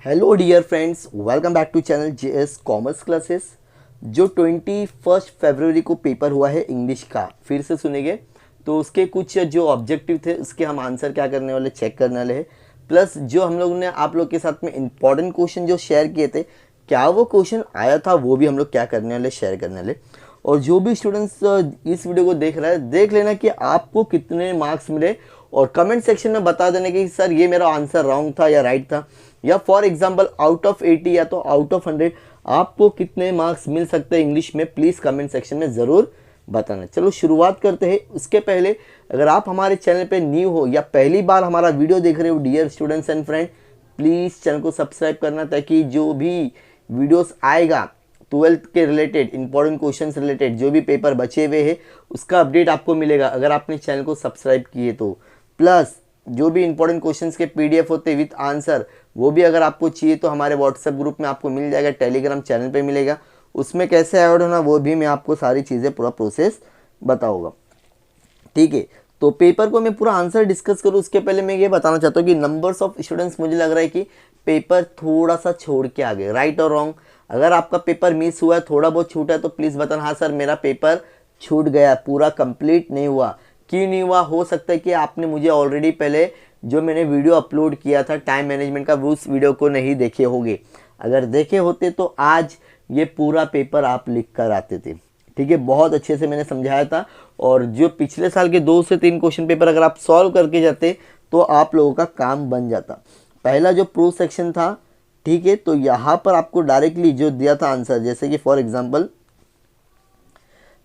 Hello dear friends, welcome back to channel JS commerce classes. जो 21 फरवरी को paper हुआ है इंग्लिश का, फिर से सुनेंगे तो उसके कुछ जो ऑब्जेक्टिव थे उसके हम आंसर क्या करने वाले, चेक करने वाले हैं। प्लस जो हम लोग ने आप लोग के साथ में इंपॉर्टेंट क्वेश्चन जो शेयर किए थे, क्या वो क्वेश्चन आया था वो भी हम लोग क्या करने वाले, शेयर करने वाले। और जो भी स्टूडेंट्स इस वीडियो को देख रहा है, देख लेना कि आपको कितने मार्क्स मिले और कमेंट सेक्शन में बता देने कि सर ये मेरा आंसर रॉन्ग था या राइट था, या फॉर एग्जांपल आउट ऑफ 80 या तो आउट ऑफ 100 आपको कितने मार्क्स मिल सकते हैं इंग्लिश में, प्लीज़ कमेंट सेक्शन में ज़रूर बताना। चलो शुरुआत करते हैं। उसके पहले अगर आप हमारे चैनल पे न्यू हो या पहली बार हमारा वीडियो देख रहे हो dear students and friend, please channel को सब्सक्राइब करना, ताकि जो भी वीडियोस आएगा 12th के रिलेटेड, इंपॉर्टेंट क्वेश्चंस रिलेटेड, जो भी पेपर बचे हुए हैं उसका अपडेट आपको मिलेगा अगर आपने चैनल को सब्सक्राइब किए तो। प्लस जो भी इंपॉर्टेंट क्वेश्चंस के पीडीएफ होते हैं विथ आंसर, वो भी अगर आपको चाहिए तो हमारे व्हाट्सएप ग्रुप में आपको मिल जाएगा, टेलीग्राम चैनल पे मिलेगा। उसमें कैसे ऐड होना वो भी मैं आपको सारी चीज़ें पूरा प्रोसेस बताऊँगा, ठीक है। तो पेपर को मैं पूरा आंसर डिस्कस करूँ उसके पहले मैं ये बताना चाहता हूँ कि नंबर्स ऑफ स्टूडेंट्स, मुझे लग रहा है कि पेपर थोड़ा सा छोड़ के आ गए, राइट और रॉन्ग। अगर आपका पेपर मिस हुआ है, थोड़ा बहुत छूटा है, तो प्लीज़ बताना हाँ सर मेरा पेपर छूट गया, पूरा कंप्लीट नहीं हुआ। क्यों नहीं हुआ? हो सकता है कि आपने मुझे ऑलरेडी पहले जो मैंने वीडियो अपलोड किया था टाइम मैनेजमेंट का, वो उस वीडियो को नहीं देखे होंगे। अगर देखे होते तो आज ये पूरा पेपर आप लिख कर आते थे, ठीक है। बहुत अच्छे से मैंने समझाया था। और जो पिछले साल के 2 से 3 क्वेश्चन पेपर अगर आप सॉल्व करके जाते तो आप लोगों का काम बन जाता। पहला जो प्रूफ सेक्शन था, ठीक है, तो यहाँ पर आपको डायरेक्टली जो दिया था आंसर, जैसे कि फॉर एग्जांपल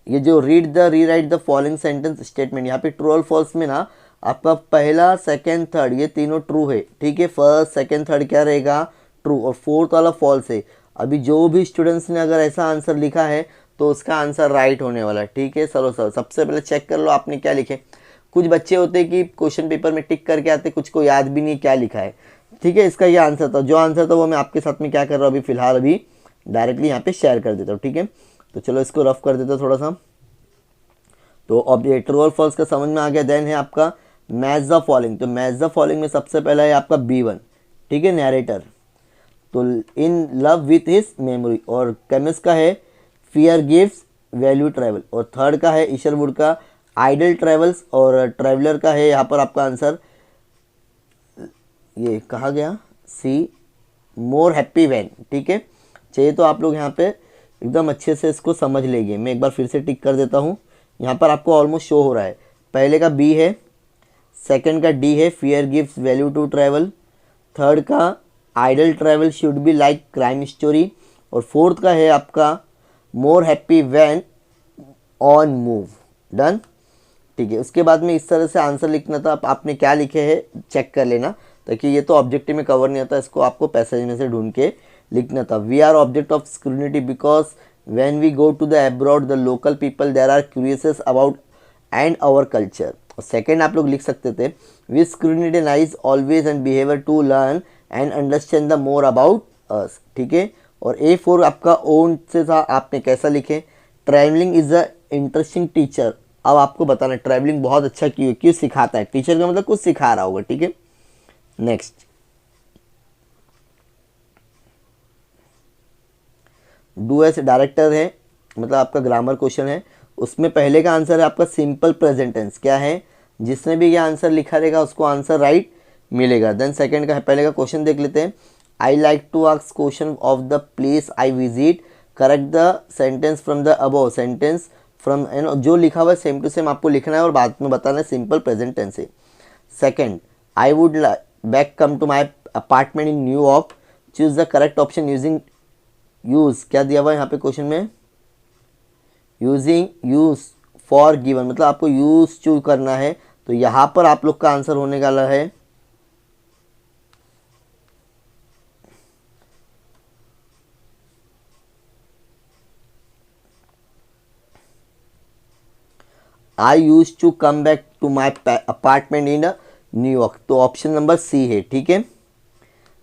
ये जो read the rewrite the following sentence statement, यहाँ पे ट्रू और फॉल्स में ना आपका पहला सेकंड थर्ड ये तीनों ट्रू है, ठीक है। फर्स्ट सेकंड थर्ड क्या रहेगा? ट्रू, और फोर्थ वाला फॉल्स है। अभी जो भी स्टूडेंट्स ने अगर ऐसा आंसर लिखा है तो उसका आंसर राइट होने वाला है, ठीक है। चलो सर सबसे पहले चेक कर लो आपने क्या लिखे। कुछ बच्चे होते हैं कि क्वेश्चन पेपर में टिक करके आते, कुछ को याद भी नहीं क्या लिखा है, ठीक है। इसका ये आंसर था, जो आंसर था वो मैं आपके साथ में क्या कर रहा हूँ अभी फिलहाल, अभी डायरेक्टली यहाँ पे शेयर कर देता हूँ, ठीक है। तो चलो इसको रफ कर देता थोड़ा सा। तो अब ये ट्रू और फॉल्स का समझ में आ गया। देन है आपका मैच द फॉलोइंग। तो मैच द फॉलोइंग में सबसे पहला है आपका B1, ठीक है, नैरेटर। तो in love with his memory. और केमिस्ट का है फियर गिव्स वैल्यू ट्रैवल। और थर्ड का है ईशरवुड का आइडल ट्रैवल्स। और ट्रैवलर का है यहाँ पर आपका आंसर, ये कहा गया सी मोर हैप्पी वैन, ठीक है। चाहिए तो आप लोग यहाँ पे एकदम अच्छे से इसको समझ लेंगे। मैं एक बार फिर से टिक कर देता हूँ। यहाँ पर आपको ऑलमोस्ट शो हो रहा है, पहले का B है, सेकंड का D है fear gives value to travel, third का ideal travel should be like crime story, और फोर्थ का है आपका more happy when on move. Done, ठीक है। उसके बाद में इस तरह से आंसर लिखना था। आपने क्या लिखे हैं चेक कर लेना, ताकि ये तो ऑब्जेक्टिव में कवर नहीं होता, इसको आपको पैसेज में से ढूंढ के लिखना था। We are object of scrutiny because when we go to the abroad the local people there are curious about and our culture। और सेकेंड आप लोग लिख सकते थे we scrutinize always and behavior to learn and understand the more about us, ठीक है। और A4 आपका ओन से था, आपने कैसा लिखे? Travelling is a interesting teacher. अब आपको बताना ट्रैवलिंग बहुत अच्छा क्यों सिखाता है, टीचर का मतलब कुछ सिखा रहा होगा, ठीक है। नेक्स्ट डू एस डायरेक्टर है, मतलब आपका ग्रामर क्वेश्चन है। उसमें पहले का आंसर है आपका सिंपल प्रेजेंट टेंस। क्या है? जिसने भी ये आंसर लिखा रहेगा उसको आंसर राइट मिलेगा। देन सेकंड का है, पहले का क्वेश्चन देख लेते हैं। I like to ask question of the place I visit, correct the sentence from the above sentence from, जो लिखा हुआ है सेम टू सेम आपको लिखना है और बाद में बताना है, सिंपल प्रेजेंट टेंस है। Second, I would back come to my apartment in New York, choose the correct option using use. क्या दिया हुआ है यहाँ पे क्वेश्चन में? यूजिंग यूज फॉर गिवन, मतलब आपको यूज चूज करना है। तो यहाँ पर आप लोग का आंसर होने वाला है I used to come back to my apartment in New York. तो ऑप्शन नंबर C है, ठीक है।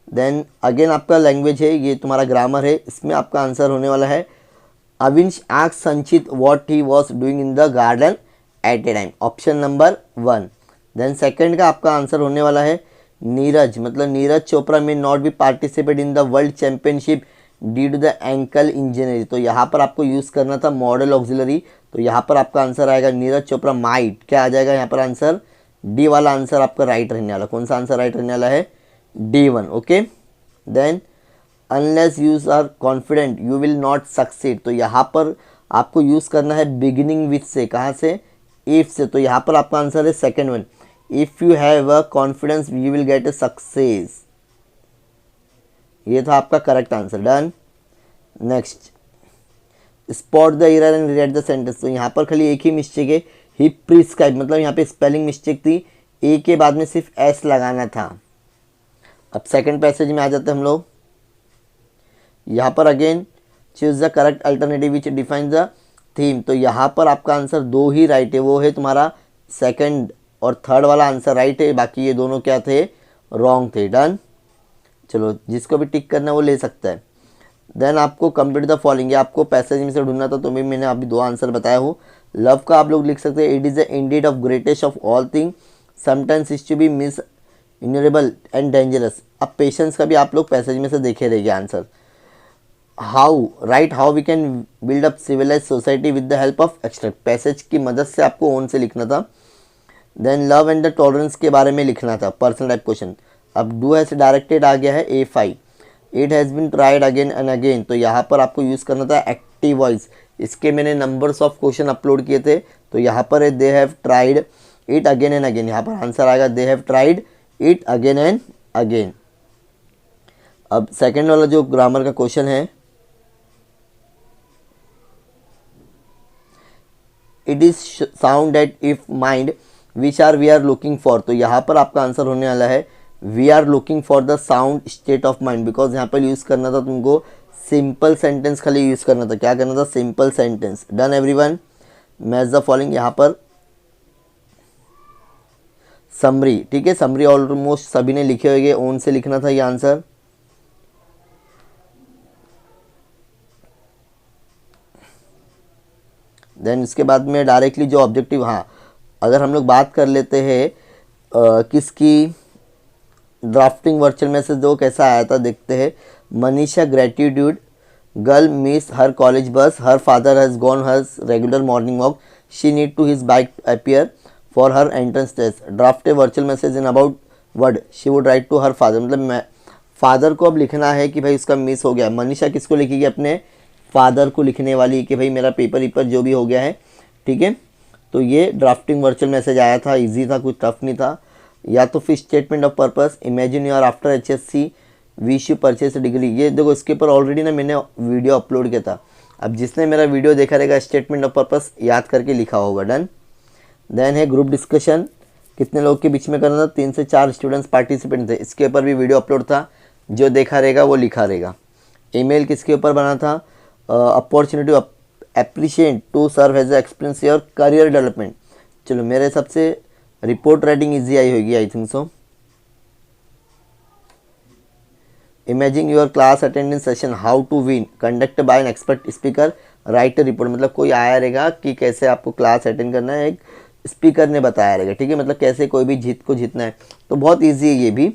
देन अगेन आपका लैंग्वेज है, ये तुम्हारा ग्रामर है। इसमें आपका आंसर होने वाला है Avinash ask Sanchit what he was doing in the garden at a time, option number 1। Then second का आपका आंसर होने वाला है नीरज, मतलब Neeraj Chopra may not be participate in the world championship due to the ankle injury. तो यहाँ पर आपको यूज़ करना था मॉडल ऑक्सिलरी, तो यहाँ पर आपका आंसर आएगा नीरज चोपड़ा माइट, क्या आ जाएगा यहाँ पर आंसर, डी वाला आंसर आपका राइट रहने वाला। कौन सा आंसर राइट रहने वाला है, D1। Okay, then unless you are confident you will not succeed, तो यहाँ पर आपको यूज़ करना है बिगिनिंग विथ से, कहाँ से, इफ से, तो यहाँ पर आपका आंसर है second one, if you have a confidence you will get a success, ये था आपका correct answer. Done. Next, spot the error and rewrite the sentence, तो यहाँ पर खाली एक ही मिस्टेक है, ही प्रिस्क्राइब, मतलब यहाँ पे स्पेलिंग मिस्टेक थी, ए के बाद में सिर्फ एस लगाना था। अब सेकंड पैसेज में आ जाते हैं हम लोग, यहाँ पर again choose the correct alternative which define the theme, तो यहाँ पर आपका आंसर दो ही राइट है, वो है तुम्हारा सेकंड और थर्ड वाला आंसर राइट है, बाकी ये दोनों क्या थे, रॉन्ग थे। डन, चलो जिसको भी टिक करना है वो ले सकता है। देन आपको कंप्लीट द फॉलोइंग, आपको पैसेज में से ढूंढना था, तो भी मैंने अभी दो आंसर बताया हूँ। लव का आप लोग लिख सकते हैं, it is the indeed of greatest of all thing, sometimes is to be miserable and dangerous. अब पेशेंस का भी आप लोग पैसेज में से देखे रहेंगे answer. How right, how we can build up civilise society with the help of extract, passage की मदद से आपको ओन से लिखना था। Then love and the tolerance के बारे में लिखना था, पर्सनल टाइप क्वेश्चन। अब डू हैज डायरेक्टेड आ गया है A5, it has been tried again and again, तो यहाँ पर आपको यूज़ करना था एक्टिव वॉइस, इसके मैंने नंबर्स ऑफ क्वेश्चन अपलोड किए थे, तो यहाँ पर है they have tried it again and again, यहाँ पर आंसर आएगा they have tried it again and again. अब सेकेंड वाला जो ग्रामर का क्वेश्चन है, it is sound at if mind which are we are looking for, तो यहाँ पर आपका आंसर होने वाला है we are looking for the sound state of mind, because यहाँ पर यूज़ करना था तुमको सिंपल सेंटेंस, खाली यूज़ करना था, क्या करना था, simple sentence. Done everyone, match the following, यहाँ पर समरी, ठीक है, समरी ऑलमोस्ट सभी ने लिखे हुए, ओन से लिखना था ये आंसर। देन इसके बाद में डायरेक्टली जो ऑब्जेक्टिव, हाँ अगर हम लोग बात कर लेते हैं किसकी, ड्राफ्टिंग वर्चुअल मैसेज दो कैसा आया था देखते हैं। Manisha gratitude, girl miss her college bus, her father has gone her regular morning walk, she need to his bike appear for her entrance test, draft a virtual message in about word she would write to her father, मतलब father को अब लिखना है कि भाई उसका miss हो गया। मनीषा किसको लिखेगी, अपने फादर को लिखने वाली कि भाई मेरा पेपर जो भी हो गया है, ठीक है। तो ये ड्राफ्टिंग वर्चुअल मैसेज आया था, इजी था, कुछ टफ नहीं था। या तो फिर statement of purpose, imagine you are after HSC wish you purchase degree, ये देखो इसके ऊपर ऑलरेडी ना मैंने वीडियो अपलोड किया था, अब जिसने मेरा वीडियो देखा रहेगा स्टेटमेंट ऑफ पर्पस याद करके लिखा होगा। डन। देन है ग्रुप डिस्कशन, कितने लोग के बीच में करना था, 3 से 4 स्टूडेंट्स पार्टिसिपेंट थे, इसके ऊपर भी वीडियो अपलोड था, जो देखा रहेगा वो लिखा रहेगा। ईमेल किसके ऊपर बना था, opportunity appreciate to serve as experience your career development. चलो मेरे हिसाब से रिपोर्ट राइटिंग इजी आई होगी, I think so. Imagine your class attendance session how to win conduct by an expert speaker write report, मतलब कोई आया रहेगा कि कैसे आपको क्लास अटेंड करना है, एक स्पीकर ने बताया रहेगा, ठीक है, मतलब कैसे कोई भी जीत को जीतना है, तो बहुत ईजी है ये भी।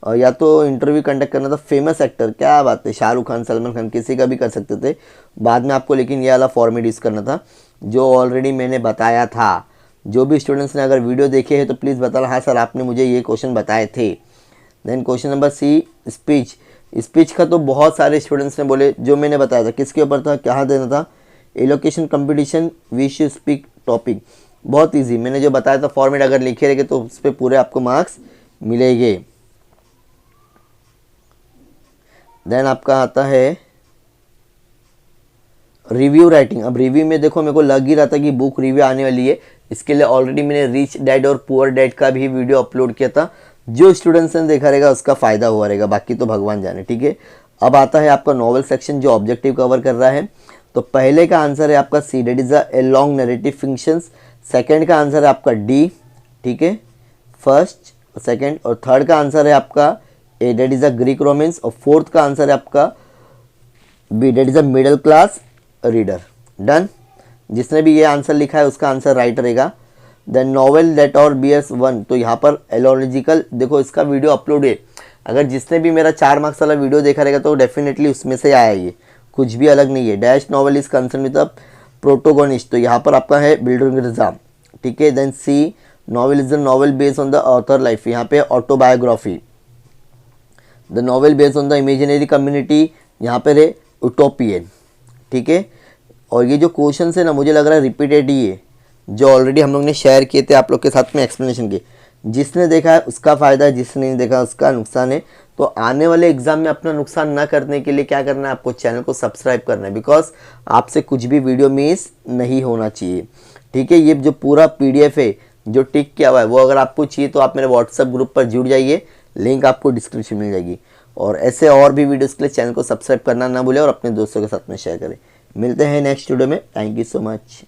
या तो इंटरव्यू कंडक्ट करना था फेमस एक्टर, क्या बात है, शाहरुख खान, सलमान खान, किसी का भी कर सकते थे बाद में आपको, लेकिन ये वाला फॉर्मेट यूज़ करना था जो ऑलरेडी मैंने बताया था। जो भी स्टूडेंट्स ने अगर वीडियो देखे हैं तो प्लीज़ बताना, हाँ सर आपने मुझे ये क्वेश्चन बताए थे। Then question number C, speech. Speech का तो बहुत सारे स्टूडेंट्स ने बोले, जो मैंने बताया था किसके ऊपर था, कहाँ देना था, allocation competition wish you speak topic, बहुत ईजी, मैंने जो बताया था फॉर्मेट अगर लिखे रहेंगे तो उस पर पूरे आपको मार्क्स मिलेंगे। देन आपका आता है रिव्यू राइटिंग। अब रिव्यू में देखो मेरे को लग ही रहा था कि बुक रिव्यू आने वाली है, इसके लिए ऑलरेडी मैंने रिच डैड और पुअर डैड का भी वीडियो अपलोड किया था, जो स्टूडेंट्स ने देखा रहेगा उसका फ़ायदा हुआ रहेगा, बाकी तो भगवान जाने, ठीक है। अब आता है आपका नॉवल सेक्शन जो ऑब्जेक्टिव कवर कर रहा है, तो पहले का आंसर है आपका C, that is a long narrative fictions. Second का आंसर है आपका D, ठीक है, फर्स्ट सेकंड, और थर्ड का आंसर है आपका A, that is a Greek romance, और फोर्थ का आंसर है आपका B, that is a middle class reader. Done. जिसने भी ये आंसर लिखा है उसका आंसर राइट रहेगा। देन नॉवेल दैट और BS1, तो यहाँ पर एलॉजिकल, देखो इसका वीडियो अपलोड है, अगर जिसने भी मेरा 4 मार्क्स वाला वीडियो देखा रहेगा तो डेफिनेटली उसमें से आया ये, कुछ भी अलग नहीं है। Dash novel is concern with the protagonist, तो यहाँ पर आपका है बिल्डर एग्जाम, ठीक है। Then C novel is the novel based on the author life, यहाँ पे autobiography. The novel based on the imaginary community, यहाँ पर है उटोपियन, ठीक है। और ये जो क्वेश्चन है ना, मुझे लग रहा है रिपीटेड ही है, जो ऑलरेडी हम लोग ने शेयर किए थे आप लोग के साथ में एक्सप्लेनेशन के। जिसने देखा है उसका फ़ायदा है, जिसने नहीं देखा उसका नुकसान है। तो आने वाले एग्जाम में अपना नुकसान ना करने के लिए क्या करना है, आपको चैनल को सब्सक्राइब करना है, बिकॉज आपसे कुछ भी वीडियो मिस नहीं होना चाहिए, ठीक है। ये जो पूरा PDF है जो टिक किया हुआ है, वो अगर आपको चाहिए तो आप मेरे व्हाट्सएप ग्रुप पर जुड़ जाइए, लिंक आपको डिस्क्रिप्शन मिल जाएगी। और ऐसे और भी वीडियोज़ के लिए चैनल को सब्सक्राइब करना ना भूलें और अपने दोस्तों के साथ में शेयर करें। मिलते हैं नेक्स्ट वीडियो में। Thank you so much.